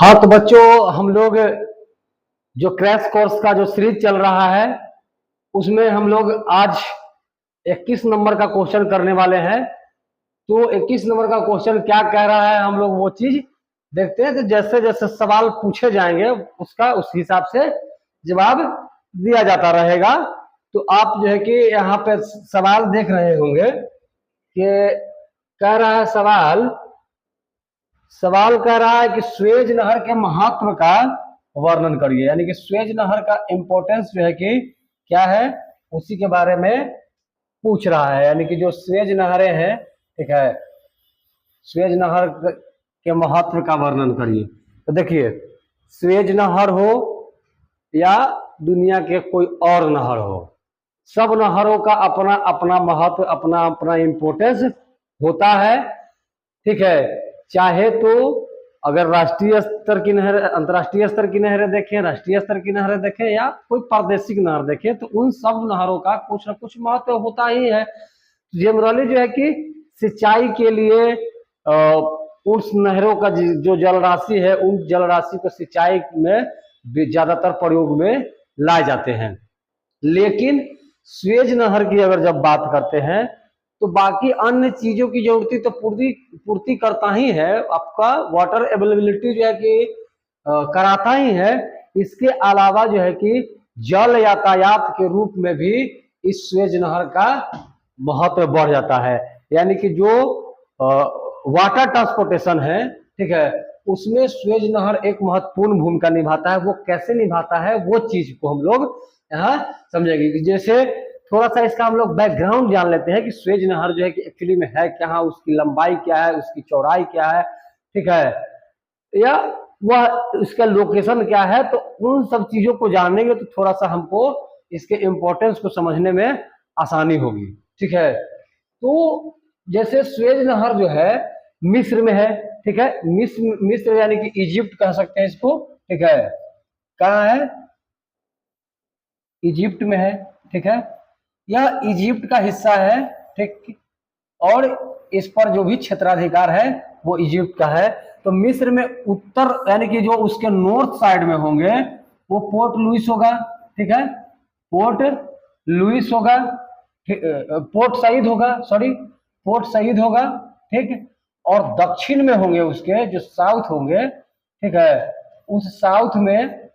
हाँ तो बच्चों, हम लोग जो क्रैश कोर्स का जो सीरीज चल रहा है उसमें हम लोग आज 21 नंबर का क्वेश्चन करने वाले हैं। तो 21 नंबर का क्वेश्चन क्या कह रहा है हम लोग वो चीज देखते हैं। तो जैसे जैसे सवाल पूछे जाएंगे उसका उस हिसाब से जवाब दिया जाता रहेगा। तो आप जो है कि यहाँ पे सवाल देख रहे होंगे कि कह रहा है सवाल कह रहा है कि स्वेज नहर के महत्व का वर्णन करिए, यानी कि स्वेज नहर का इंपॉर्टेंस जो है कि क्या है उसी के बारे में पूछ रहा है। यानी कि जो स्वेज नहरें हैं, ठीक है, स्वेज नहर के महत्व का वर्णन करिए। तो देखिए, स्वेज नहर हो या दुनिया के कोई और नहर हो, सब नहरों का अपना अपना महत्व, अपना अपना इंपॉर्टेंस होता है। ठीक है, चाहे तो अगर राष्ट्रीय स्तर की नहर, अंतर्राष्ट्रीय स्तर की नहरें देखें, राष्ट्रीय स्तर की नहरें देखें या कोई प्रादेशिक नहर देखें, तो उन सब नहरों का कुछ न कुछ महत्व होता ही है। जनरली जो है कि सिंचाई के लिए उन नहरों का जो जल राशि है, उन जल राशि को सिंचाई में ज्यादातर प्रयोग में लाए जाते हैं। लेकिन स्वेज नहर की अगर जब बात करते हैं तो बाकी अन्य चीजों की जरूरत तो पूर्ति करता ही है, आपका वाटर अवेलेबिलिटी जो है कि कराता ही है। इसके अलावा जो है कि जल यातायात के रूप में भी इस स्वेज नहर का महत्व बढ़ जाता है। यानी कि जो वाटर ट्रांसपोर्टेशन है, ठीक है, उसमें स्वेज नहर एक महत्वपूर्ण भूमिका निभाता है। वो कैसे निभाता है वो चीज को हम लोग यहाँ समझेंगे। जैसे थोड़ा सा इसका हम लोग बैकग्राउंड जान लेते हैं कि स्वेज नहर जो है कि एक्चुअली में है क्या, उसकी लंबाई क्या है, उसकी चौड़ाई क्या है, ठीक है, या वह इसका लोकेशन क्या है। तो उन सब चीजों को जानेंगे तो थोड़ा सा हमको इसके इम्पोर्टेंस को समझने में आसानी होगी। ठीक है, तो जैसे स्वेज नहर जो है मिस्र में है, ठीक है, मिस्र यानी कि इजिप्ट कह सकते हैं इसको, ठीक है, कहाँ है, इजिप्ट में है, ठीक है, यह इजिप्ट का हिस्सा है, ठीक, और इस पर जो भी क्षेत्राधिकार है वो इजिप्ट का है। तो मिस्र में उत्तर यानी कि जो उसके नॉर्थ साइड में होंगे वो पोर्ट लुइस होगा, ठीक है, पोर्ट लुइस होगा, पोर्ट सईद होगा, सॉरी, पोर्ट सईद होगा, ठीक। और दक्षिण में होंगे उसके जो साउथ होंगे, ठीक है, उस साउथ में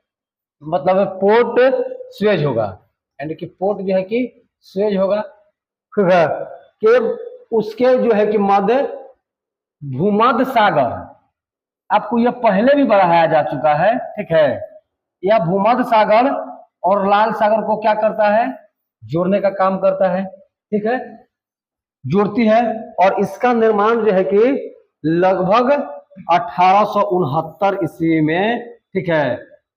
मतलब पोर्ट स्वेज होगा, यानी कि पोर्ट जो है कि स्वेज होगा, ठीक है, कि उसके जो है कि मध्य भूमध्य सागर, आपको यह पहले भी बढ़ाया जा चुका है, ठीक है, यह भूमध्य सागर और लाल सागर को क्या करता है, जोड़ने का काम करता है, ठीक है, जोड़ती है। और इसका निर्माण जो है कि लगभग 1869 ईस्वी में, ठीक है,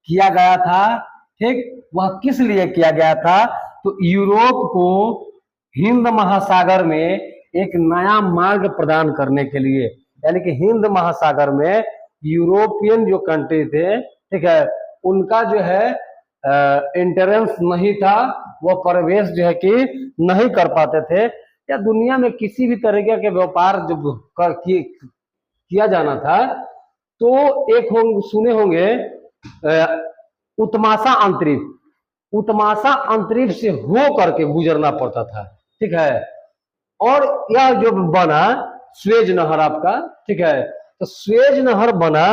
किया गया था, ठीक। वह किस लिए किया गया था, तो यूरोप को हिंद महासागर में एक नया मार्ग प्रदान करने के लिए, यानी कि हिंद महासागर में यूरोपियन जो कंट्री थे, ठीक है, उनका जो है एंट्रेंस नहीं था, वो प्रवेश जो है कि नहीं कर पाते थे, या दुनिया में किसी भी तरीके के व्यापार जो किया जाना था तो एक सुने होंगे उत्माशा अंतरिक्ष, उत्माशा अंतरिक्ष से हो करके गुजरना पड़ता था, ठीक है। और यह जो बना स्वेज नहर आपका, ठीक है, तो स्वेज नहर बना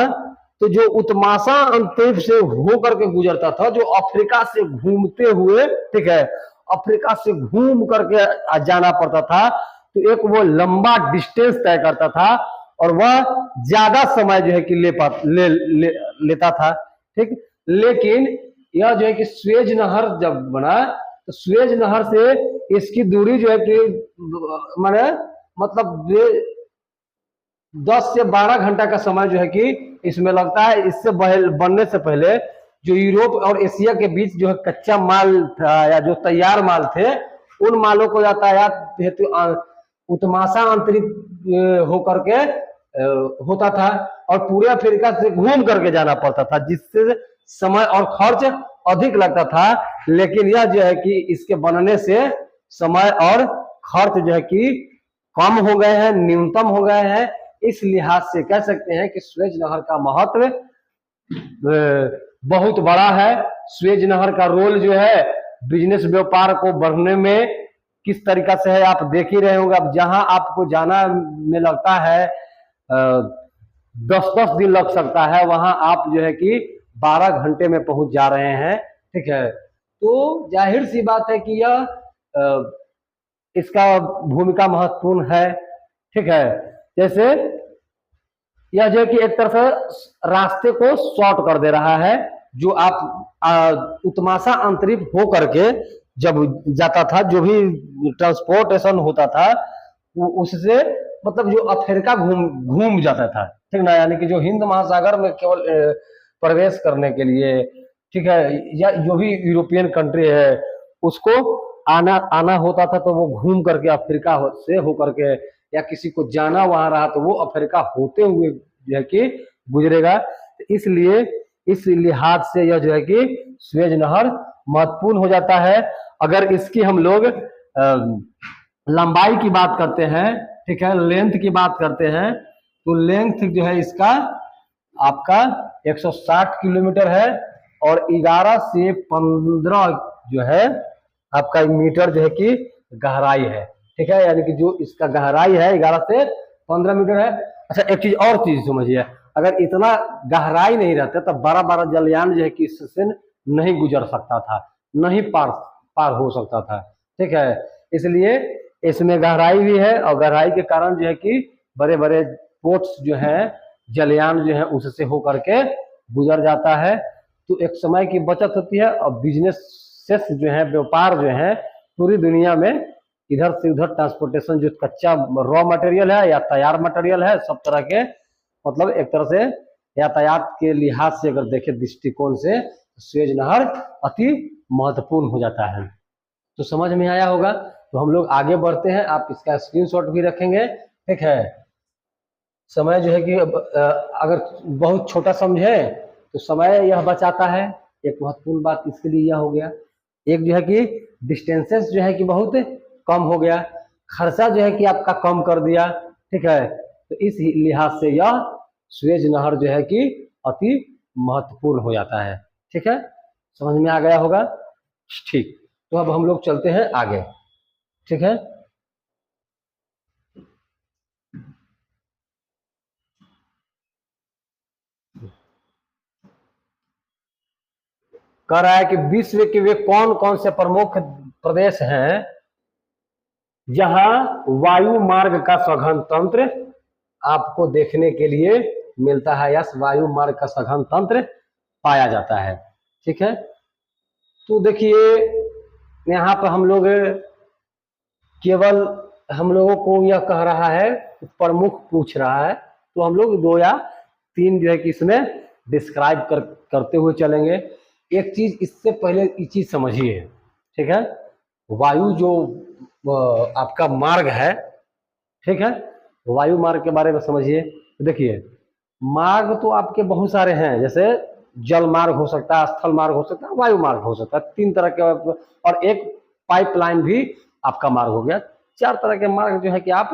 तो जो उत्माशा अंतरिक्ष से हो करके गुजरता था, जो अफ्रीका से घूमते हुए, ठीक है, अफ्रीका से घूम करके जाना पड़ता था, तो एक वो लंबा डिस्टेंस तय करता था और वह ज्यादा समय जो है कि लेता था, ठीक। लेकिन यह जो है कि स्वेज नहर जब बना तो स्वेज नहर से इसकी दूरी जो है कि माने मतलब 10 से 12 घंटा का समय जो है कि इसमें लगता है। इससे बनने से पहले जो यूरोप और एशिया के बीच जो है कच्चा माल था या जो तैयार माल थे, उन मालों को यातायात हेतु उत्माशा अंतरिक्ष होकर के होता था और पूरे अफ्रीका से घूम करके जाना पड़ता था, जिससे समय और खर्च अधिक लगता था। लेकिन यह जो है कि इसके बनने से समय और खर्च जो है कि कम हो गए हैं, न्यूनतम हो गए हैं। इस लिहाज से कह सकते हैं कि स्वेज नहर का महत्व बहुत बड़ा है। स्वेज नहर का रोल जो है बिजनेस व्यापार को बढ़ने में किस तरीका से है आप देख ही रहे होंगे। अब जहां आपको जाना में लगता है 10-10 दिन लग सकता है, वहां आप जो है कि 12 घंटे में पहुंच जा रहे हैं। ठीक है, तो जाहिर सी बात है कि यह इसका भूमिका महत्वपूर्ण है। ठीक है, जैसे यह जो है कि एक तरफ से रास्ते को शॉर्ट कर दे रहा है। जो आप उत्तमाशा अंतरिक्ष हो करके जब जाता था, जो भी ट्रांसपोर्टेशन होता था उससे मतलब जो अफ्रीका घूम घूम जाता था। ठीक ना, यानी कि जो हिंद महासागर में केवल प्रवेश करने के लिए, ठीक है, या जो भी यूरोपियन कंट्री है उसको आना आना होता था, तो वो घूम करके अफ्रीका से होकर के, या किसी को जाना वहां रहा तो वो अफ्रीका होते हुए जो है कि गुजरेगा। इसलिए इस लिहाज से यह जो है कि स्वेज नहर महत्वपूर्ण हो जाता है। अगर इसकी हम लोग लंबाई की बात करते हैं, ठीक है, लेंथ की बात करते हैं, तो लेंथ जो है इसका आपका 160 किलोमीटर है और 11 से 15 जो है आपका मीटर जो है कि गहराई है। ठीक है, यानी कि जो इसका गहराई है 11 से 15 मीटर है। अच्छा, एक चीज और चीज समझिए, अगर इतना गहराई नहीं रहता तब बड़ा बड़ा जलयान जो है कि इससे नहीं गुजर सकता था, नहीं पार हो सकता था। ठीक है, इसलिए इसमें गहराई भी है और गहराई के कारण जो है कि बड़े बड़े पोर्ट्स जो है, जलयान जो है उससे होकर के गुजर जाता है। तो एक समय की बचत होती है और बिजनेस जो है, व्यापार जो है पूरी दुनिया में इधर से उधर ट्रांसपोर्टेशन, जो कच्चा रॉ मटेरियल है या तैयार मटेरियल है, सब तरह के मतलब एक तरह से यातायात के लिहाज से अगर देखें दृष्टिकोण से, स्वेज नहर अति महत्वपूर्ण हो जाता है। तो समझ में आया होगा। तो हम लोग आगे बढ़ते हैं, आप इसका स्क्रीनशॉट भी रखेंगे। ठीक है, समय जो है कि अगर बहुत छोटा समझे तो समय यह बचाता है। एक महत्वपूर्ण बात इसके लिए यह हो गया। एक जो है कि डिस्टेंसेस जो है कि बहुत कम हो गया, खर्चा जो है कि आपका कम कर दिया। ठीक है, तो इस लिहाज से यह स्वेज नहर जो है कि अति महत्वपूर्ण हो जाता है। ठीक है, समझ में आ गया होगा। ठीक, तो अब हम लोग चलते हैं आगे। ठीक है, कह रहा है कि विश्व के वे कौन कौन से प्रमुख प्रदेश हैं जहां वायु मार्ग का सघन तंत्र आपको देखने के लिए मिलता है, या वायु मार्ग का सघन तंत्र पाया जाता है। ठीक है, तो देखिए यहाँ पर हम लोग केवल हम लोगों को यह कह रहा है, प्रमुख पूछ रहा है, तो हम लोग 2 या 3 जो है कि इसमें डिस्क्राइब करते हुए चलेंगे। एक चीज इससे पहले ये चीज समझिए। ठीक है, वायु जो आपका मार्ग है, ठीक है, वायु मार्ग के बारे में समझिए। देखिए, मार्ग तो आपके बहुत सारे हैं, जैसे जल मार्ग हो सकता है, स्थल मार्ग हो सकता है, वायु मार्ग हो सकता है, 3 तरह के, और एक पाइपलाइन भी आपका मार्ग हो गया। 4 तरह के मार्ग जो है कि आप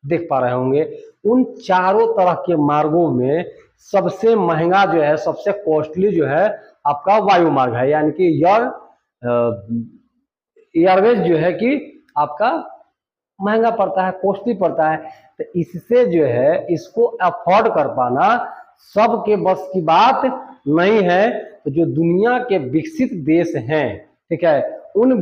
देख पा रहे होंगे। उन चारों तरह के मार्गों में सबसे महंगा जो है, सबसे कॉस्टली जो है आपका वायु मार्ग है, यानी कि एयरवेज जो है कि आपका महंगा पड़ता है, कॉस्टली पड़ता है। तो इससे जो है इसको अफोर्ड कर पाना सबके बस की बात नहीं है। तो जो दुनिया के विकसित देश हैं, ठीक है, उन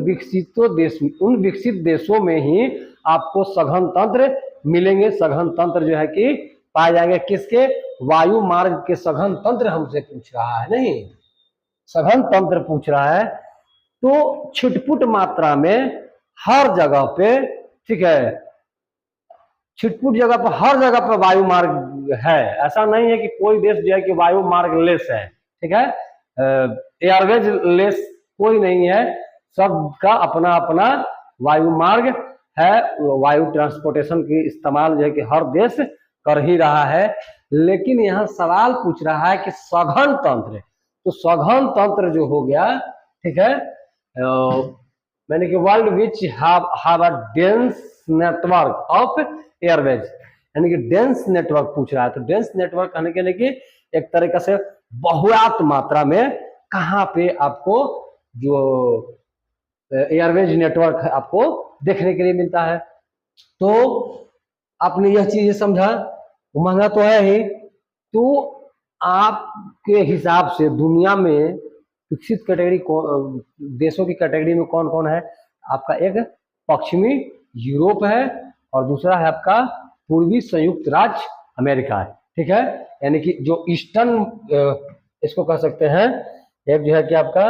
विकसित देशों में ही आपको सघन तंत्र मिलेंगे। सघन तंत्र जो है कि पाए जाएंगे। किसके? वायु मार्ग के सघन तंत्र हमसे पूछ रहा है, नहीं सघन तंत्र पूछ रहा है। तो छिटपुट मात्रा में हर जगह पे, ठीक है, छिटपुट जगह पर, हर जगह पर वायु मार्ग है। ऐसा नहीं है कि कोई देश जो है कि वायु मार्ग लेस है। ठीक है, एयरवेज लेस कोई नहीं है, सबका अपना अपना वायु मार्ग है। वायु ट्रांसपोर्टेशन की इस्तेमाल जो है कि हर देश कर ही रहा है। लेकिन यहाँ सवाल पूछ रहा है कि सघन तंत्र, तो सघन तंत्र जो हो गया, ठीक है, मैंने कि world which have a dense network of Airways, यानी कि डेंस नेटवर्क पूछ रहा है। तो डेंस नेटवर्क कहने के लिए कि एक तरीके से बहुआत मात्रा में कहाँ पे आपको जो एयरवेज नेटवर्क है आपको देखने के लिए मिलता है। तो आपने यह चीज समझा, महंगा तो है ही, तो आपके हिसाब से दुनिया में विकसित कैटेगरी देशों की कैटेगरी में कौन कौन है? आपका एक पश्चिमी यूरोप है और दूसरा है आपका पूर्वी संयुक्त राज्य अमेरिका है। ठीक है, यानी कि जो ईस्टर्न इसको कह सकते हैं, एक जो है कि आपका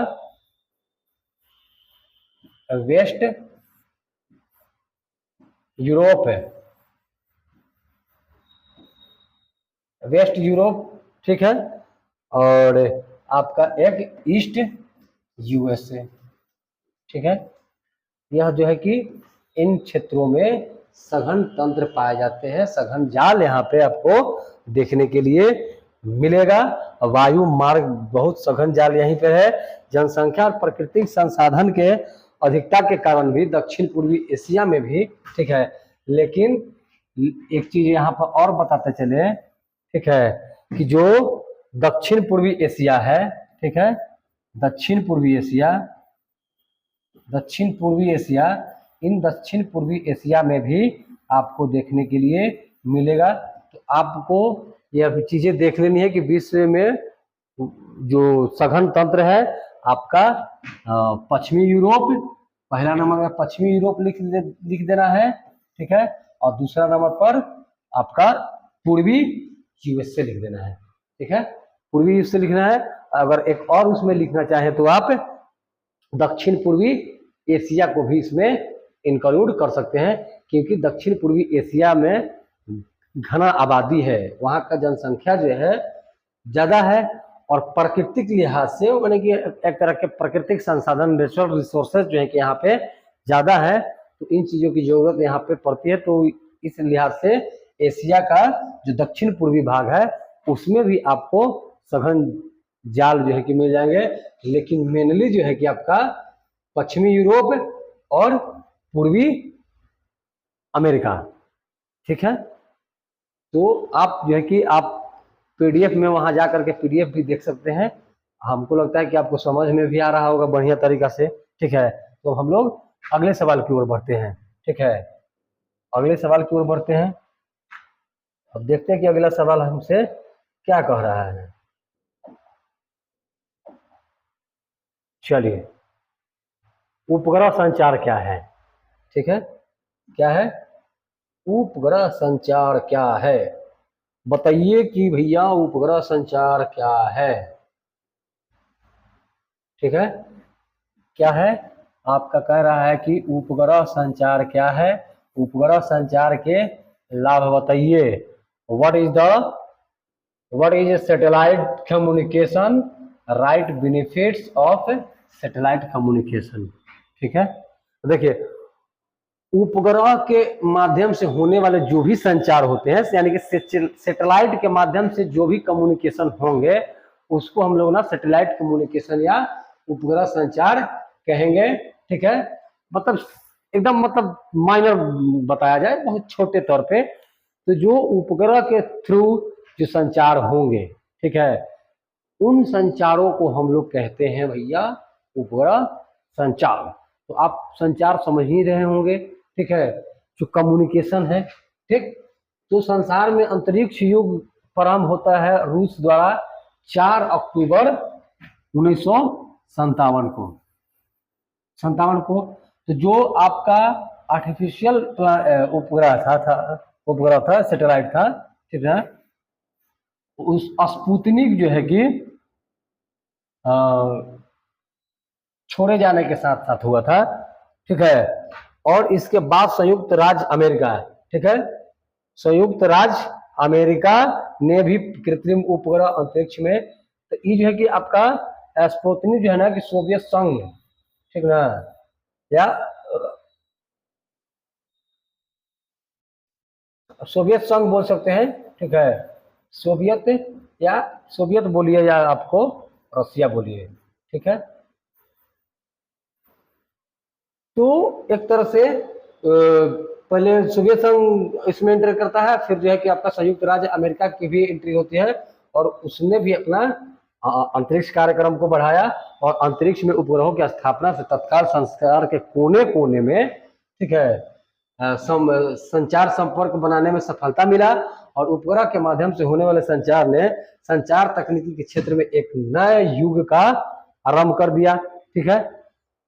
वेस्ट यूरोप है, वेस्ट यूरोप, ठीक है, और आपका एक ईस्ट यूएसए। ठीक है, यह जो है कि इन क्षेत्रों में सघन तंत्र पाए जाते हैं, सघन जाल यहाँ पे आपको देखने के लिए मिलेगा। वायु मार्ग बहुत सघन जाल यहीं पर है। जनसंख्या और प्राकृतिक संसाधन के अधिकता के कारण भी दक्षिण पूर्वी एशिया में भी, ठीक है, लेकिन एक चीज यहाँ पर और बताते चले, ठीक है, कि जो दक्षिण पूर्वी एशिया है, ठीक है, दक्षिण पूर्वी एशिया, इन दक्षिण पूर्वी एशिया में भी आपको देखने के लिए मिलेगा। तो आपको यह चीजें देख लेनी है कि विश्व में जो सघन तंत्र है आपका पश्चिमी यूरोप, पहला नंबर में पश्चिमी यूरोप लिख देना है। ठीक है, और दूसरा नंबर पर आपका पूर्वी यूएसए लिख देना है। ठीक है, पूर्वी यूएसए लिखना है। अगर एक और उसमें लिखना चाहे तो आप दक्षिण पूर्वी एशिया को भी इसमें इंक्लूड कर सकते हैं, क्योंकि दक्षिण पूर्वी एशिया में घना आबादी है, वहाँ का जनसंख्या जो है ज़्यादा है, और प्राकृतिक लिहाज से यानी कि एक तरह के प्राकृतिक संसाधन, नेचुरल रिसोर्सेज जो है कि यहाँ पे ज़्यादा है, तो इन चीज़ों की जरूरत यहाँ पे पड़ती है। तो इस लिहाज से एशिया का जो दक्षिण पूर्वी भाग है उसमें भी आपको सघन जाल जो है कि मिल जाएंगे, लेकिन मेनली जो है कि आपका पश्चिमी यूरोप और पूर्वी अमेरिका। ठीक है, तो आप जो है कि आप पीडीएफ में वहां जा करके पीडीएफ भी देख सकते हैं। हमको लगता है कि आपको समझ में भी आ रहा होगा बढ़िया तरीका से। ठीक है, तो हम लोग अगले सवाल की ओर बढ़ते हैं। ठीक है, अगले सवाल की ओर बढ़ते हैं। अब देखते हैं कि अगला सवाल हमसे क्या कह रहा है। चलिए, उपग्रह संचार क्या है? ठीक है, क्या है? उपग्रह संचार क्या है? बताइए कि भैया उपग्रह संचार क्या है? ठीक है, क्या है? आपका कह रहा है कि उपग्रह संचार क्या है? उपग्रह संचार के लाभ बताइए। What is satellite communication? Right benefits of satellite communication. ठीक है, तो देखिए, उपग्रह के माध्यम से होने वाले जो भी संचार होते हैं, यानी कि सैटेलाइट के माध्यम से जो भी कम्युनिकेशन होंगे उसको हम लोग ना सैटेलाइट कम्युनिकेशन या उपग्रह संचार कहेंगे। ठीक है, मतलब एकदम मतलब माइनर बताया जाए, बहुत छोटे तौर पे। तो जो उपग्रह के थ्रू जो संचार होंगे, ठीक है, उन संचारों को हम लोग कहते हैं भैया उपग्रह संचार। तो आप संचार समझ ही रहे होंगे। ठीक है, जो कम्युनिकेशन है। ठीक, तो संसार में अंतरिक्ष युग प्रारंभ होता है रूस द्वारा 4 अक्टूबर 1957 को। तो जो आपका आर्टिफिशियल उपग्रह था, सैटेलाइट था, ठीक है, उस स्पुतनिक जो है कि छोड़े जाने के साथ साथ हुआ था। ठीक है, और इसके बाद संयुक्त राज्य अमेरिका, ठीक है, संयुक्त राज्य अमेरिका ने भी कृत्रिम उपग्रह अंतरिक्ष में, तो ये जो है कि आपका स्पुतनिक जो है ना कि सोवियत संघ, ठीक ना, या सोवियत संघ बोल सकते हैं। ठीक है, सोवियत बोलिए या आपको रसिया बोलिए। ठीक है, तो एक तरह से पहले सोवियत संघ इसमें एंटर करता है, फिर जो है कि आपका संयुक्त राज्य अमेरिका की भी एंट्री होती है, और उसने भी अपना अंतरिक्ष कार्यक्रम को बढ़ाया और अंतरिक्ष में उपग्रहों की स्थापना से तत्काल संसार के कोने कोने में, ठीक है, संचार संपर्क बनाने में सफलता मिला और उपग्रह के माध्यम से होने वाले संचार ने संचार तकनीकी के क्षेत्र में एक नए युग का आरंभ कर दिया। ठीक है,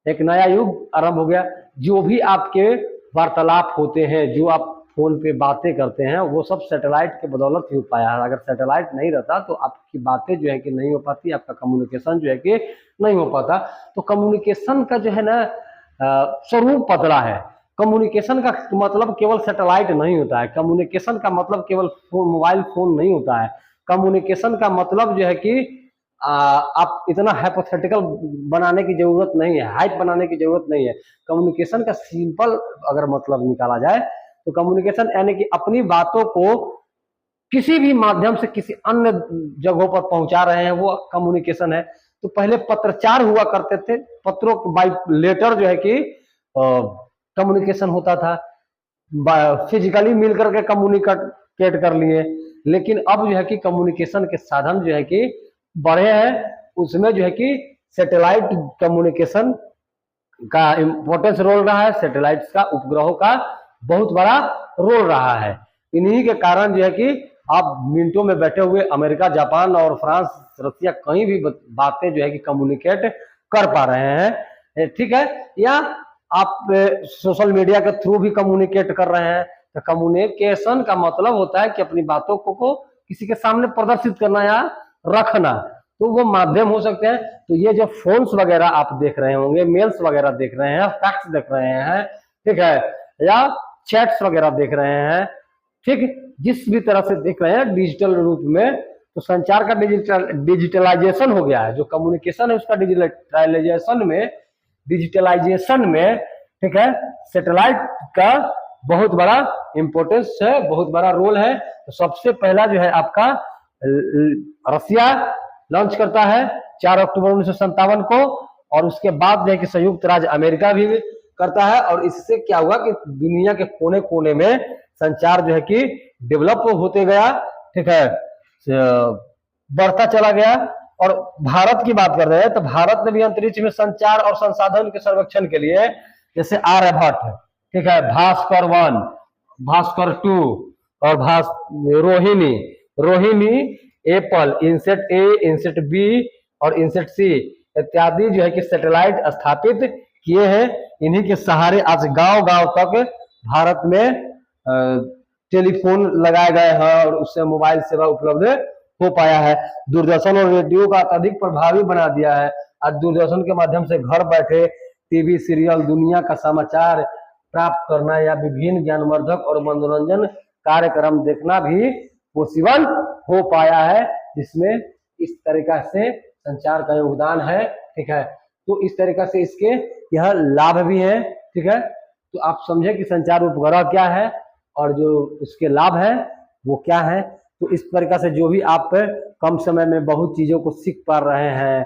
एक नया युग आरंभ हो गया। जो भी आपके वार्तालाप होते हैं, जो आप फोन पे बातें करते हैं, वो सब सैटेलाइट के बदौलत ही हो पाया है। अगर सैटेलाइट नहीं रहता तो आपकी बातें जो है कि नहीं हो पाती, आपका कम्युनिकेशन जो है कि नहीं हो पाता। तो कम्युनिकेशन का जो है ना स्वरूप बदला है। कम्युनिकेशन का मतलब केवल सैटेलाइट नहीं होता है, कम्युनिकेशन का मतलब केवल मोबाइल फोन नहीं होता है। कम्युनिकेशन का मतलब जो है कि आप इतना हाइपोथेटिकल बनाने की जरूरत नहीं है, हाइप बनाने की जरूरत नहीं है। कम्युनिकेशन का सिंपल अगर मतलब निकाला जाए तो कम्युनिकेशन यानी कि अपनी बातों को किसी भी माध्यम से किसी अन्य जगहों पर पहुंचा रहे हैं, वो कम्युनिकेशन है। तो पहले पत्रचार हुआ करते थे, पत्रों बाई लेटर जो है कि कम्युनिकेशन होता था, फिजिकली मिलकर के कम्युनिकेट कर लिए। लेकिन अब जो है कि कम्युनिकेशन के साधन जो है कि बढ़े हैं, उसमें जो है कि सैटेलाइट कम्युनिकेशन का इम्पोर्टेंस रोल रहा है। सैटेलाइट्स का, उपग्रहों का बहुत बड़ा रोल रहा है। इन्हीं के कारण जो है कि आप मिनटों में बैठे हुए अमेरिका, जापान और फ्रांस, रसिया कहीं भी बातें जो है कि कम्युनिकेट कर पा रहे हैं। ठीक है, या आप सोशल मीडिया के थ्रू भी कम्युनिकेट कर रहे हैं। तो कम्युनिकेशन का मतलब होता है कि अपनी बातों को किसी के सामने प्रदर्शित करना या रखना, तो वो माध्यम हो सकते हैं। तो ये जो फोन्स वगैरह आप देख रहे होंगे, मेल्स वगैरह देख रहे हैं, फैक्स देख रहे हैं, ठीक है, या चैट्स वगैरह देख रहे हैं, ठीक, जिस भी तरह से देख रहे हैं डिजिटल रूप में, तो संचार का डिजिटलाइजेशन हो गया है। जो कम्युनिकेशन है उसका डिजिटलाइजेशन में, ठीक है, सैटेलाइट का बहुत बड़ा इंपॉर्टेंस है, बहुत बड़ा रोल है। तो सबसे पहला जो है आपका रसिया लॉन्च करता है 4 अक्टूबर 1957 को, और उसके बाद जो है कि संयुक्त राज्य अमेरिका भी करता है। और इससे क्या हुआ कि दुनिया के कोने कोने में संचार जो है कि डेवलप होते गया, ठीक है, बढ़ता चला गया। और भारत की बात कर रहे हैं तो भारत ने भी अंतरिक्ष में संचार और संसाधन के सर्वेक्षण के लिए, जैसे आर्यभट्ट, ठीक है, भास्कर 1, भास्कर 2 और रोहिणी, एप्पल, इनसेट ए, इनसेट बी और इनसेट सी इत्यादि जो है कि सैटेलाइट स्थापित किए हैं। इन्हीं के सहारे आज गांव गांव तक भारत में टेलीफोन लगाए गए हैं और उससे मोबाइल सेवा उपलब्ध हो पाया है। दूरदर्शन और रेडियो का अत्यधिक प्रभावी बना दिया है। आज दूरदर्शन के माध्यम से घर बैठे टीवी सीरियल, दुनिया का समाचार प्राप्त करना या विभिन्न ज्ञानवर्धक और मनोरंजन कार्यक्रम देखना भी पॉसिबल हो पाया है, जिसमें इस तरीका से संचार का योगदान है। ठीक है, तो इस तरीका से इसके यह लाभ भी है। ठीक है, तो आप समझे कि संचार उपग्रह क्या है और जो उसके लाभ है वो क्या है। तो इस तरीका से जो भी आप कम समय में बहुत चीजों को सीख पा रहे हैं,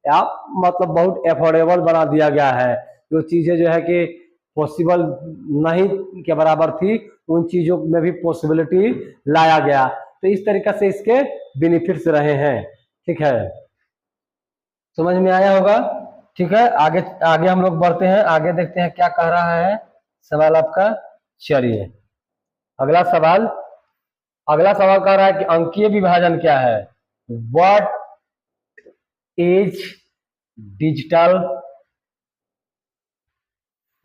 या मतलब बहुत एफोर्डेबल बना दिया गया है। जो चीजें जो है कि पॉसिबल नहीं के बराबर थी, उन चीजों में भी पॉसिबिलिटी लाया गया। तो इस तरीका से इसके बेनिफिट्स रहे हैं। ठीक है, समझ में आया होगा। ठीक है, आगे आगे हम लोग बढ़ते हैं, आगे देखते हैं क्या कह रहा है सवाल आपका। चलिए अगला सवाल कह रहा है कि अंकीय विभाजन क्या है। What is digital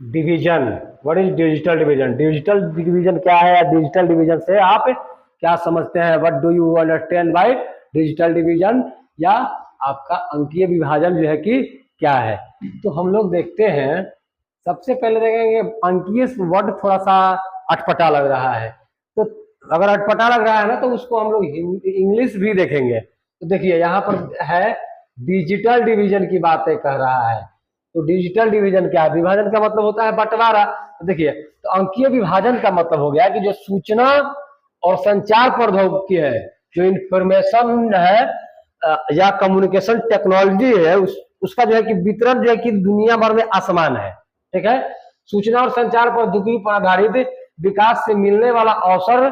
division? What is digital division? Digital division क्या है, या डिजिटल डिवीजन से आप क्या समझते हैं? What do you understand by digital division, या आपका अंकीय विभाजन जो है कि क्या है। तो हम लोग देखते हैं, सबसे पहले देखेंगे अंकीय वर्ड थोड़ा सा अटपटा लग रहा है। तो अगर अटपटा लग रहा है ना, तो उसको हम लोग इंग्लिश भी देखेंगे। तो देखिए यहाँ पर है डिजिटल डिवीजन की बातें कह रहा है। तो डिजिटल डिवीजन क्या है? विभाजन का मतलब होता है बंटवारा। तो देखिए, तो अंकीय विभाजन का मतलब हो गया कि जो सूचना और संचार प्रौद्योगिकी है, जो इंफॉर्मेशन है या कम्युनिकेशन टेक्नोलॉजी है, उसका जो है कि वितरण जो है कि दुनिया भर में आसमान है। ठीक है, सूचना और संचार प्रौद्योगिकी पर आधारित विकास से मिलने वाला अवसर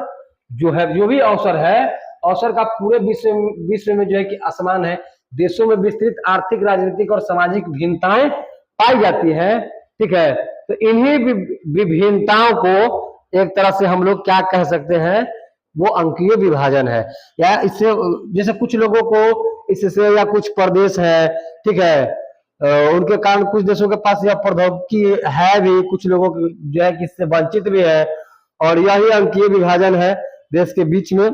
जो है, जो भी अवसर है, अवसर का पूरे विश्व में जो है कि आसमान है। देशों में विस्तृत आर्थिक, राजनीतिक और सामाजिक भिन्नताएं पाई जाती है। ठीक है, तो इन्हीं विभिन्नताओं को एक तरह से हम लोग क्या कह सकते हैं, वो अंकीय विभाजन है। या इससे जैसे कुछ लोगों को इससे, या कुछ प्रदेश है, ठीक है, उनके कारण कुछ देशों के पास यह प्रौद्योगिकी है भी, कुछ लोगों को जो है कि इससे वंचित भी है, और यही अंकीय विभाजन है। देश के बीच में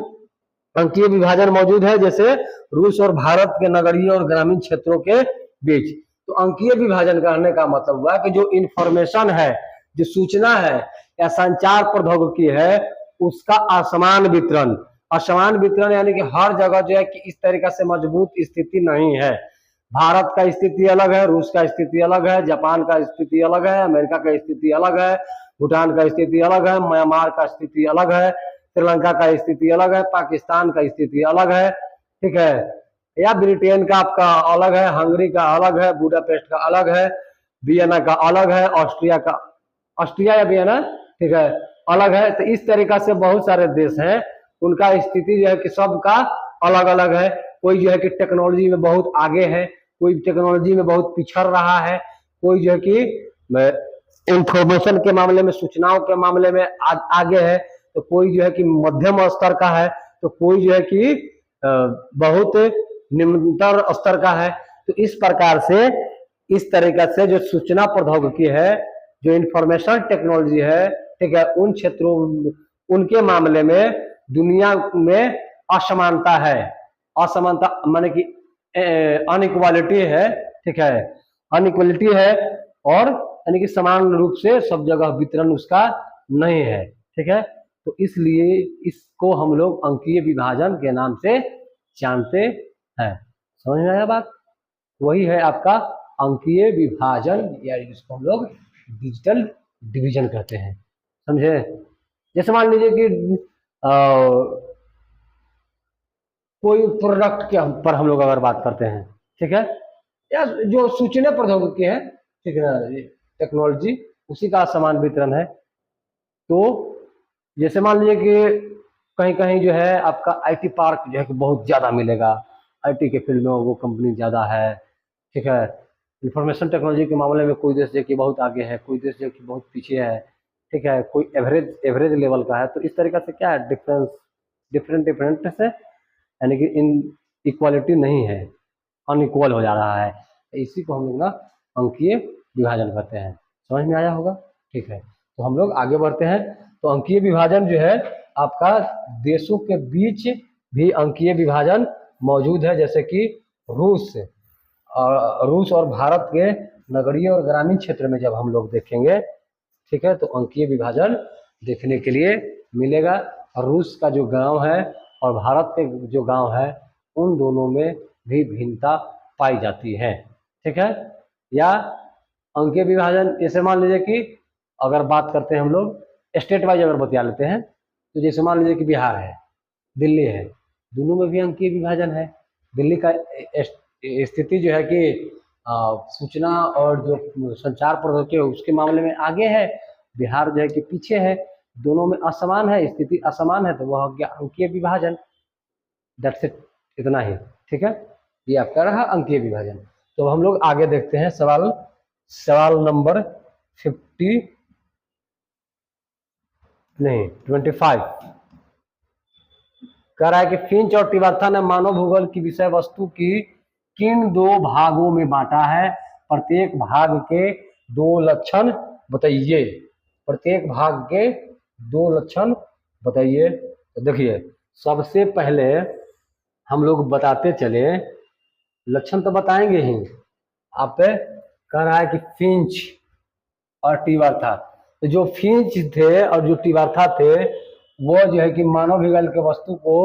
अंकीय विभाजन मौजूद है, जैसे रूस और भारत के नगरीय और ग्रामीण क्षेत्रों के बीच। तो अंकीय विभाजन करने का मतलब हुआ कि जो इंफॉर्मेशन है, जो सूचना है या संचार प्रौद्योगिकी है, उसका असमान वितरण। असमान वितरण यानी कि हर जगह जो है कि इस तरीका से मजबूत स्थिति नहीं है। भारत का स्थिति अलग है, रूस का स्थिति अलग है, जापान का स्थिति अलग है, अमेरिका का स्थिति अलग है, भूटान का स्थिति अलग है, म्यांमार का स्थिति अलग है, श्रीलंका का स्थिति अलग है, पाकिस्तान का स्थिति अलग है, ठीक है, या ब्रिटेन का आपका अलग है, हंगरी का अलग है, बुडापेस्ट का अलग है, वियना का अलग है, ऑस्ट्रिया या वियना, ठीक है, अलग है। तो इस तरीका से बहुत सारे देश हैं, उनका स्थिति जो है कि सबका अलग अलग है। कोई जो है कि टेक्नोलॉजी में बहुत आगे है, कोई टेक्नोलॉजी में बहुत पिछड़ रहा है, कोई जो है कि इंफॉर्मेशन के मामले में, सूचनाओं के मामले में आगे है, तो कोई जो है कि मध्यम स्तर का है, तो कोई जो है कि बहुत निम्नतर स्तर का है। तो इस प्रकार से, इस तरीका से जो सूचना प्रौद्योगिकी है, जो इंफॉर्मेशन टेक्नोलॉजी है, ठीक है, उन क्षेत्रों, उनके मामले में दुनिया में असमानता है। असमानता माने कि अनइक्वालिटी है, ठीक है, अनइक्वालिटी है, और यानी कि समान रूप से सब जगह वितरण उसका नहीं है, ठीक है। तो इसलिए इसको हम लोग अंकीय विभाजन के नाम से जानते हैं। समझ में आया बात? वही है आपका अंकीय विभाजन, या जिसको हम लोग डिजिटल डिवीजन कहते हैं। समझे? जैसे मान लीजिए कि कोई प्रोडक्ट के पर हम लोग अगर बात करते हैं, ठीक है, या जो सूचना प्रौद्योगिकी है, ठीक है ना, टेक्नोलॉजी, उसी का समान वितरण है। तो जैसे मान लीजिए कि कहीं कहीं जो है आपका आईटी पार्क जो है कि बहुत ज़्यादा मिलेगा, आईटी के फील्ड में वो कंपनी ज़्यादा है, ठीक है। इंफॉर्मेशन टेक्नोलॉजी के मामले में कोई देश जो कि बहुत आगे है, कोई देश जो कि बहुत पीछे है, ठीक है, कोई एवरेज लेवल का है। तो इस तरीका से क्या है, डिफरेंट से, यानी कि इन इक्वालिटी नहीं है, अनइक्वल हो जा रहा है। इसी को हम लोग ना अंकीय विभाजन कहते हैं। समझ में आया होगा? ठीक है, तो हम लोग आगे बढ़ते हैं। तो अंकीय विभाजन जो है आपका देशों के बीच भी अंकीय विभाजन मौजूद है, जैसे कि रूस और भारत के नगरीय और ग्रामीण क्षेत्र में जब हम लोग देखेंगे, ठीक है, तो अंकीय विभाजन देखने के लिए मिलेगा। और रूस का जो गांव है और भारत के जो गांव है, उन दोनों में भी भिन्नता पाई जाती है, ठीक है। या अंकीय विभाजन जैसे मान लीजिए कि अगर बात करते हैं हम लोग स्टेट वाइज अगर बता लेते हैं, तो जैसे मान लीजिए कि बिहार है, दिल्ली है, दोनों में भी अंकीय विभाजन है। दिल्ली का स्थिति जो है कि सूचना और जो संचार प्रौद्योगिकी है उसके मामले में आगे है, बिहार जो है कि पीछे है, दोनों में असमान है, स्थिति असमान है, तो वह हो गया अंकीय विभाजन। दैट्स इट, इतना ही, ठीक है। ये आपका रहा अंकीय विभाजन। तो हम लोग आगे देखते हैं सवाल नंबर 25 कह रहा है कि फिंच और टिवर्था ने मानव भूगोल की विषय वस्तु की किन दो भागों में बांटा है, प्रत्येक भाग के 2 लक्षण बताइए। प्रत्येक भाग के 2 लक्षण बताइए। तो देखिए, सबसे पहले हम लोग बताते चले, लक्षण तो बताएंगे ही। आप कह रहा है कि फिंच और टिवर्था, तो जो फिंच थे और जो टिवर्था थे, वो जो है कि मानव भूगोल के वस्तु को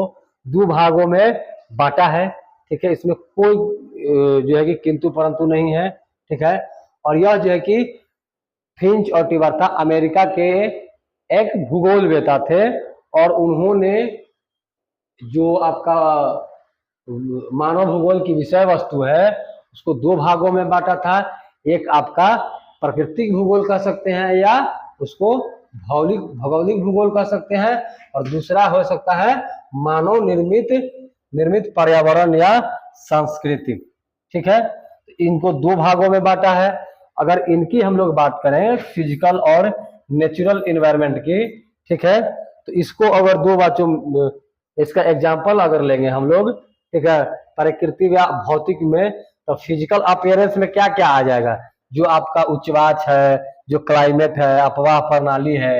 2 भागों में बांटा है, ठीक है। इसमें कोई जो है कि किंतु परंतु नहीं है, ठीक है। और यह जो है कि फिंच और टिवर्था अमेरिका के एक भूगोलवेता थे, और उन्होंने जो आपका मानव भूगोल की विषय वस्तु है उसको 2 भागों में बांटा था। एक आपका प्राकृतिक भूगोल कह सकते हैं, या उसको भौगोलिक भूगोल कह सकते हैं, और दूसरा हो सकता है मानव निर्मित पर्यावरण या सांस्कृतिक। ठीक है, इनको दो भागों में बांटा है। अगर इनकी हम लोग बात करें फिजिकल और नेचुरल इन्वायरमेंट की, ठीक है, तो इसको अगर दो बातों, इसका एग्जाम्पल अगर लेंगे हम लोग, ठीक है, प्रकृति या भौतिक में, तो फिजिकल अपीयरेंस में क्या क्या आ जाएगा, जो आपका उच्चवाच है, जो क्लाइमेट है, अपवाह प्रणाली है,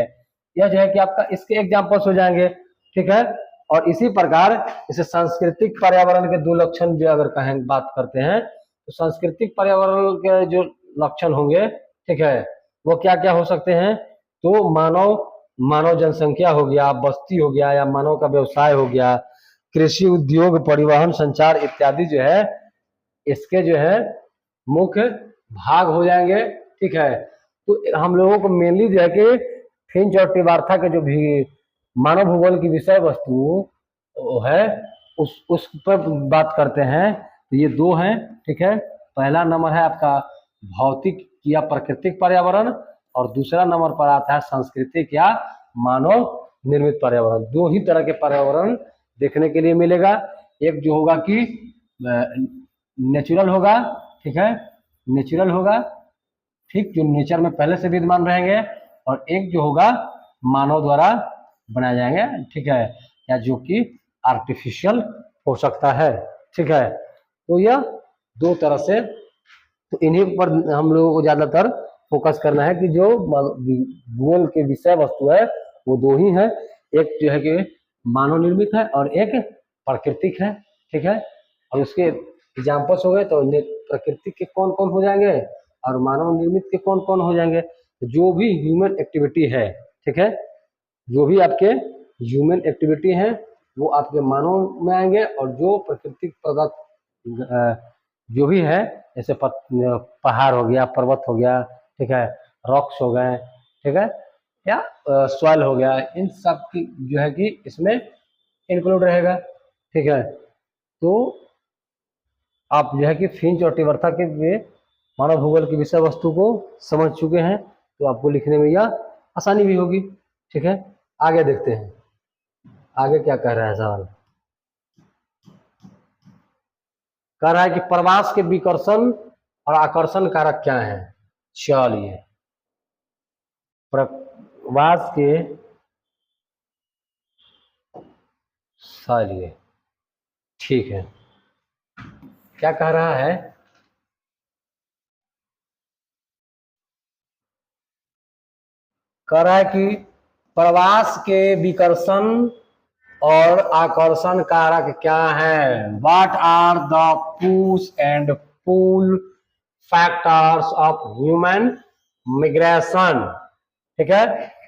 यह जो है कि आपका इसके एग्जाम्पल्स हो जाएंगे। ठीक है, और इसी प्रकार इसे सांस्कृतिक पर्यावरण के दो लक्षण जो अगर कहें बात करते हैं, तो सांस्कृतिक पर्यावरण के जो लक्षण होंगे, ठीक है, वो क्या क्या हो सकते हैं, तो मानव जनसंख्या हो गया, बस्ती हो गया, या मानव का व्यवसाय हो गया, कृषि, उद्योग, परिवहन, संचार इत्यादि जो है इसके जो है मुख्य भाग हो जाएंगे। ठीक है, तो हम लोगों को मेनली जो है कि फिंच और टिबार्था के जो भी मानव भूगोल की विषय वस्तु है उस पर बात करते हैं। तो ये दो हैं। ठीक है, पहला नंबर है आपका भौतिक या प्राकृतिक पर्यावरण, और दूसरा नंबर पर आता है सांस्कृतिक या मानव निर्मित पर्यावरण। दो ही तरह के पर्यावरण देखने के लिए मिलेगा। एक जो होगा कि नेचुरल होगा, ठीक है, नेचुरल होगा, ठीक, जो नेचर में पहले से विद्यमान रहेंगे, और एक जो होगा मानव द्वारा बनाए जाएंगे। ठीक है, या जो कि आर्टिफिशियल हो सकता है। ठीक है, तो यह दो तरह से, तो इन्हीं पर हम लोगों को ज्यादातर फोकस करना है कि जो भूगोल के विषय वस्तु है वो दो ही है, एक जो है कि मानव निर्मित है और एक प्राकृतिक है। ठीक है, और उसके एग्जाम्पल्स हो गए, तो प्राकृतिक के कौन कौन हो जाएंगे और मानव निर्मित के कौन कौन हो जाएंगे, जो भी ह्यूमन एक्टिविटी है। ठीक है, जो भी आपके ह्यूमन एक्टिविटी है वो आपके मानव में आएंगे, और जो प्राकृतिक पदार्थ जो भी है, जैसे पहाड़ हो गया, पर्वत हो गया, ठीक है, रॉक्स हो गए, ठीक है, या सॉइल हो गया, इन सब की जो है कि इसमें इंक्लूड रहेगा। ठीक है, तो आप जो है कि फिंच और टिबार्था के मानव भूगोल की विषय वस्तु को समझ चुके हैं, तो आपको लिखने में यह आसानी भी होगी। ठीक है, आगे देखते हैं आगे क्या कह रहा है सवाल। कह रहा है कि प्रवास के विकर्षण और आकर्षण कारक क्या है। चलिए, प्रवास के, चलिए ठीक है, क्या कह रहा है, कह रहा है कि प्रवास के विकर्षण और आकर्षण कारक क्या है। What are the push and pull factors of human migration. ठीक है,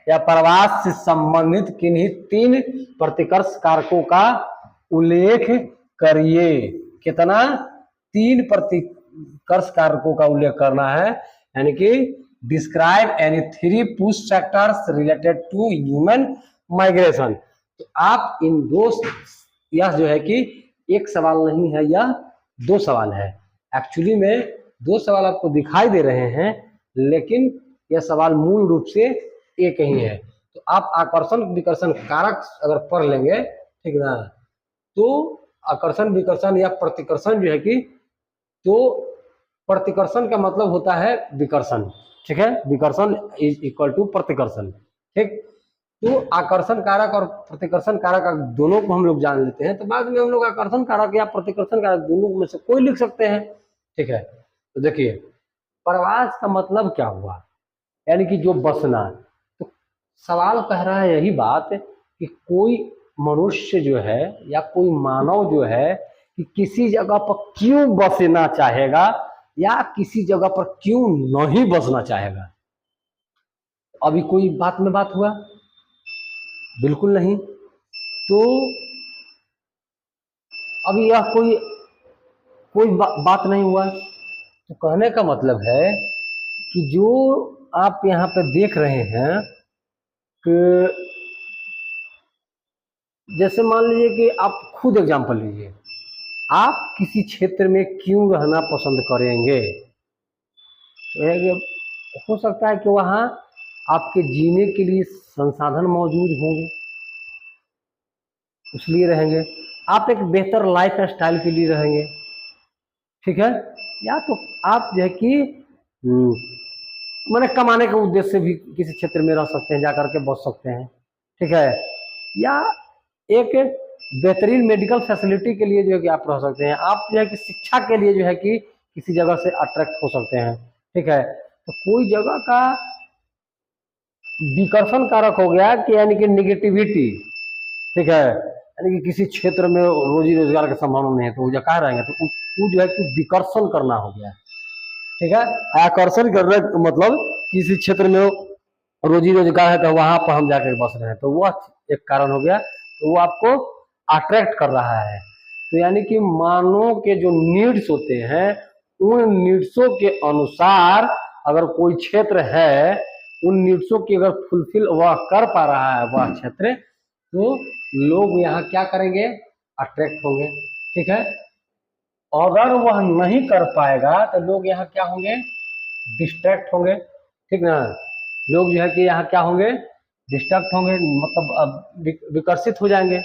या प्रवास से संबंधित किन्हीं तीन प्रतिकर्ष कारकों का उल्लेख करिए। कितना, तीन प्रतिकर्ष कारकों का उल्लेख करना है, यानी कि describe any three push factors related to human migration. तो आप इन दो, यह जो है कि एक सवाल नहीं है, यह दो सवाल है। एक्चुअली में दो सवाल आपको दिखाई दे रहे हैं, लेकिन यह सवाल मूल रूप से एक ही है। तो आप आकर्षण विकर्षण कारक अगर पढ़ लेंगे, ठीक ना, तो आकर्षण विकर्षण या प्रतिकर्षण जो है कि, तो प्रतिकर्षण का मतलब होता है विकर्षण। ठीक है, विकर्षण इज इक्वल टू प्रतिकर्षण। ठीक, तो आकर्षण कारक और प्रतिकर्षण कारक दोनों को हम लोग जान लेते हैं, तो बाद में हम लोग आकर्षण कारक या प्रतिकर्षण कारक दोनों में से कोई लिख सकते हैं। ठीक है, तो देखिए प्रवास का मतलब क्या हुआ, यानी कि जो बसना। तो सवाल कह रहा है यही बात कि कोई मनुष्य जो है या कोई मानव जो है कि किसी जगह पर क्यों बसना चाहेगा या किसी जगह पर क्यों नहीं बसना चाहेगा। अभी कोई बात में बात हुआ, बिल्कुल नहीं। तो अभी यह कोई बात नहीं हुआ। तो कहने का मतलब है कि जो आप यहाँ पे देख रहे हैं कि जैसे मान लीजिए कि आप खुद एग्जांपल लीजिए, आप किसी क्षेत्र में क्यों रहना पसंद करेंगे। तो हो सकता है कि वहाँ आपके जीने के लिए संसाधन मौजूद होंगे, इसलिए रहेंगे। आप एक बेहतर लाइफ स्टाइल के लिए रहेंगे, ठीक है। या तो आप जो है कि मैंने कमाने के उद्देश्य से भी किसी क्षेत्र में रह सकते हैं, जाकर के बस सकते हैं, ठीक है। या एक बेहतरीन मेडिकल फैसिलिटी के लिए जो है कि आप रह सकते हैं। आप जो है कि शिक्षा के लिए जो है कि किसी जगह से अट्रैक्ट हो सकते हैं, ठीक है। तो कोई जगह का विकर्षण कारक हो गया कि यानी कि निगेटिविटी, ठीक है, यानी कि किसी क्षेत्र में रोजी रोजगार की संभावना नहीं है तो वो जो कहाँ रहेंगे, तो वो जो है कि विकर्षण करना हो गया, ठीक है। आकर्षण कर रहे मतलब किसी क्षेत्र में रोजी रोजगार है तो वहां पर हम जाकर बस रहे हैं, तो वह एक कारण हो गया। तो वो आपको अट्रैक्ट कर रहा है। तो यानी कि मानव के जो नीड्स होते हैं उन नीड्सों के अनुसार अगर कोई क्षेत्र है, उन नीड्सों की अगर फुलफिल वह कर पा रहा है वह क्षेत्र, तो लोग यहाँ क्या करेंगे, अट्रैक्ट होंगे, ठीक है। अगर वह नहीं कर पाएगा तो लोग यहाँ क्या होंगे, डिस्ट्रैक्ट होंगे, ठीक ना। लोग जो है कि यहाँ क्या होंगे, डिस्ट्रैक्ट होंगे, मतलब अब विकसित हो जाएंगे,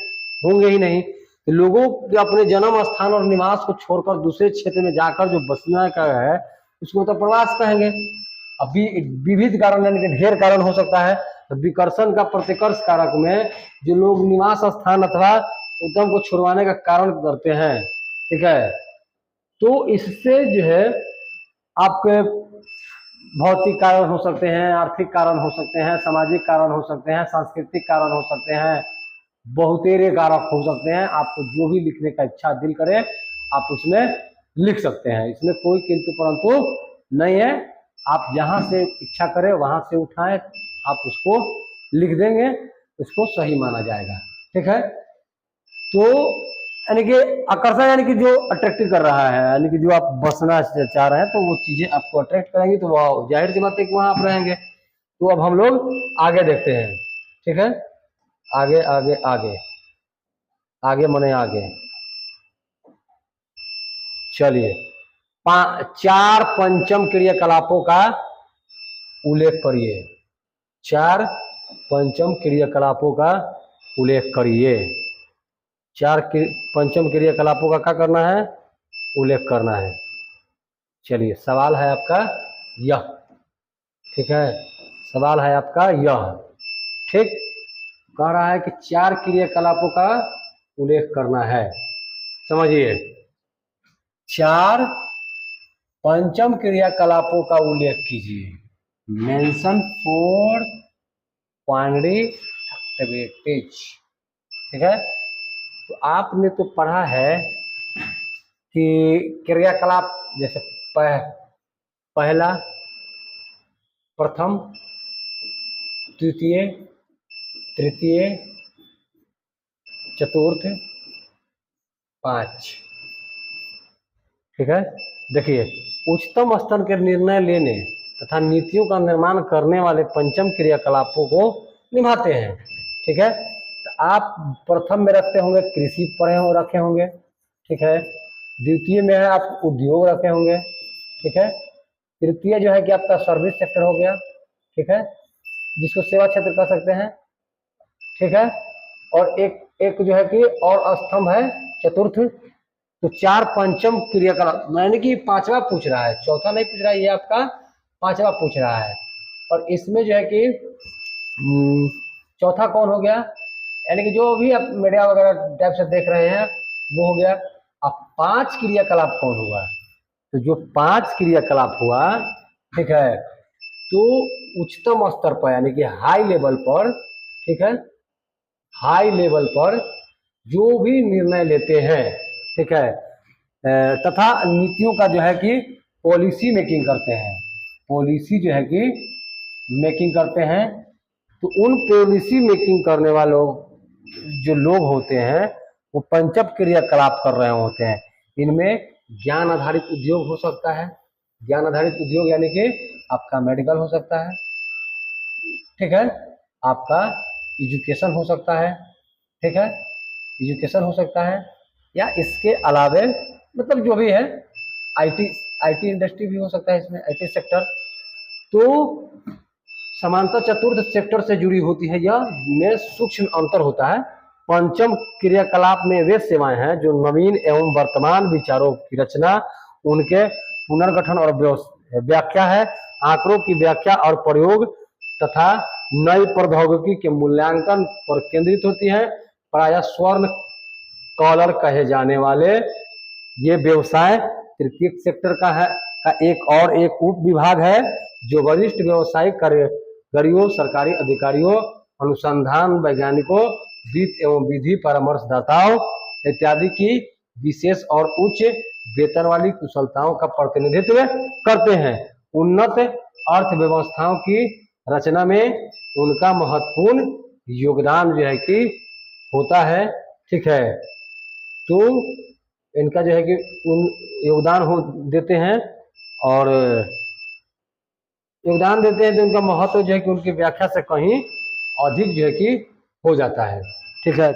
होंगे ही नहीं। तो लोगों के अपने जन्म स्थान और निवास को छोड़कर दूसरे क्षेत्र में जाकर जो बसना का है उसको तो प्रवास कहेंगे। अभी विविध कारण यानी कि ढेर कारण हो सकता है। तो विकर्षण का प्रतिकर्ष कारक में जो लोग निवास स्थान अथवा उद्यम को छुड़वाने का कारण करते हैं, ठीक है। तो इससे जो है आपके भौतिक कारण हो सकते हैं, आर्थिक कारण हो सकते हैं, सामाजिक कारण हो सकते हैं, सांस्कृतिक कारण हो सकते हैं, बहुतेरे कारक हो सकते हैं। आपको जो भी लिखने का इच्छा दिल करे आप उसमें लिख सकते हैं, इसमें कोई किंतु परंतु नहीं है। आप जहां से इच्छा करें वहां से उठाएं, आप उसको लिख देंगे, उसको सही माना जाएगा, ठीक है। तो यानी कि आकर्षण यानी कि जो अट्रैक्टिव कर रहा है, यानी कि जो आप बसना चाह रहे हैं तो वो चीजें आपको अट्रैक्ट करेंगी, तो वह जाहिर सी बात है कि वहां आप रहेंगे। तो अब हम लोग आगे देखते हैं, ठीक है। आगे आगे आगे आगे मने आगे चलिए, 4 पंचम क्रियाकलापों का उल्लेख करिए। 4 पंचम क्रियाकलापों का उल्लेख करिए। 4 पंचम क्रियाकलापों का क्या करना है, उल्लेख करना है। चलिए, सवाल है आपका यह, ठीक है। सवाल है आपका यह, ठीक। कह रहा है कि 4 क्रियाकलापों का उल्लेख करना है। समझिए, 4 पंचम क्रियाकलापों का उल्लेख कीजिए। मेंशन 4 प्राइमरी एक्टिविटीज, ठीक है। तो आपने तो पढ़ा है कि क्रियाकलाप जैसे पहला, प्रथम, द्वितीय, तृतीय, चतुर्थ, 5, ठीक है। देखिए, उच्चतम स्तर के निर्णय लेने तथा नीतियों का निर्माण करने वाले पंचम क्रियाकलापों को निभाते हैं, ठीक है। तो आप प्रथम में रखते होंगे कृषि पढ़े हो रखे होंगे, ठीक है। द्वितीय में है आप उद्योग रखे होंगे, ठीक है। तृतीय जो है कि आपका सर्विस सेक्टर हो गया, ठीक है, जिसको सेवा क्षेत्र कह सकते हैं, ठीक है। और एक जो है कि और स्तंभ है चतुर्थ। तो 4 पंचम क्रियाकलाप, यानी कि 5वां पूछ रहा है, चौथा नहीं पूछ रहा है, ये आपका 5वां पूछ रहा है। और इसमें जो है कि चौथा कौन हो गया, यानी कि जो भी आप मीडिया वगैरह टाइप से देख रहे हैं वो हो गया। अब 5 क्रियाकलाप कौन हुआ, तो जो 5 क्रियाकलाप हुआ, ठीक है, तो उच्चतम स्तर पर यानी कि हाई लेवल पर, ठीक है, हाई लेवल पर जो भी निर्णय लेते हैं, ठीक है, तथा नीतियों का जो है कि पॉलिसी मेकिंग करते हैं, पॉलिसी जो है कि मेकिंग करते हैं। तो उन पॉलिसी मेकिंग करने वालों जो लोग होते हैं वो पंचम क्रियाकलाप कर रहे होते हैं। इनमें ज्ञान आधारित उद्योग हो सकता है, ज्ञान आधारित उद्योग यानी कि आपका मेडिकल हो सकता है, ठीक है, आपका एजुकेशन हो सकता है, ठीक है, एजुकेशन हो सकता है, या इसके अलावे मतलब जो भी है आईटी इंडस्ट्री भी हो सकता है, इसमें आईटी सेक्टर। तो समानता चतुर्थ सेक्टर से जुड़ी होती है, यह में सूक्ष्म अंतर होता है। पंचम क्रियाकलाप में वे सेवाएं हैं जो नवीन एवं वर्तमान विचारों की रचना उनके पुनर्गठन और व्याख्या है। आंकड़ों की व्याख्या और प्रयोग तथा नई प्रौद्योगिकी के मूल्यांकन पर केंद्रित होती है। प्रायः स्वर्ण कॉलर कहे जाने वाले ये व्यवसाय तृतीय सेक्टर का है का एक उप विभाग है जो वरिष्ठ व्यवसायिक कारीगरों, सरकारी अधिकारियों, अनुसंधान वैज्ञानिकों, वित्त एवं विधि परामर्शदाताओं इत्यादि की विशेष और उच्च वेतन वाली कुशलताओं का प्रतिनिधित्व करते हैं। उन्नत अर्थव्यवस्थाओं की रचना में उनका महत्वपूर्ण योगदान जो है कि होता है। ठीक है, तो इनका जो है कि उन योगदान हो देते हैं और योगदान देते हैं तो उनका महत्व जो है कि उनकी व्याख्या से कहीं अधिक जो है कि हो जाता है। ठीक है।